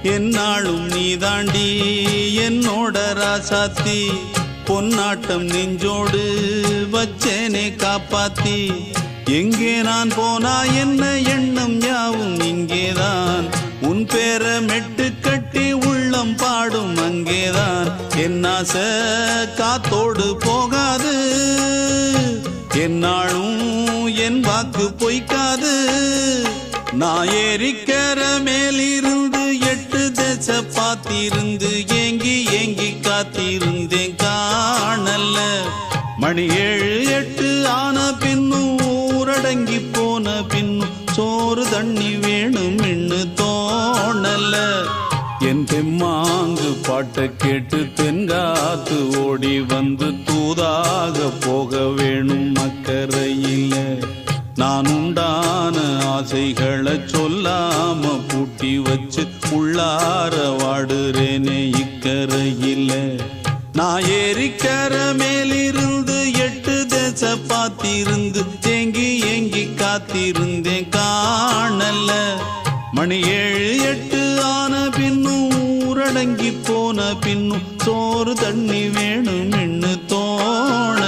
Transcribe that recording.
என்னாலும் நீதாண்டி என்னோட ராசாத்தி பொன்னாட்டம் நெஞ்சோடு வச்சேனே காப்பாத்தி எங்கே நான் போனா என்ன எண்ணம் யாவும் இங்கேதான் உன் பேர மெட்டு கட்டி உள்ளம் பாடும் அங்கேதான் என்னாச காத்தோடு போகாது என்னாலும் என் வாக்கு பொய்க்காது நான் ஏறிக்கர மேலிருந்து 8 தேச பார்த்திருந்து ஏங்கி ஏங்கி காத்திருந்தேன் காணல்ல மணி 7 8 ஆன பின்னும் ஊரடங்கி போன பின்னும் சோறு தண்ணி வேணும் இன்னு தோணல என் தெம்மாங்கு பாட்டை கேட்டு தென்காத்து ஓடி வந்து தூதாக போக வேணும் அக்கறையில நான் உண்டான ஆசைகளை சொல்லாம பூட்டி வச்சு உள்ளார வாடுறேனே இக்கரையில நான் ஏறிக்கர மேலிருந்து 8 தேச பார்த்திருந்து ஏங்கி ஏங்கி காத்திருந்தேன் காணல மணி 7 8 ஆன பின்னும் ஊரடங்கி போன பின்னும் சோறு தண்ணி வேணும் இன்னு தோண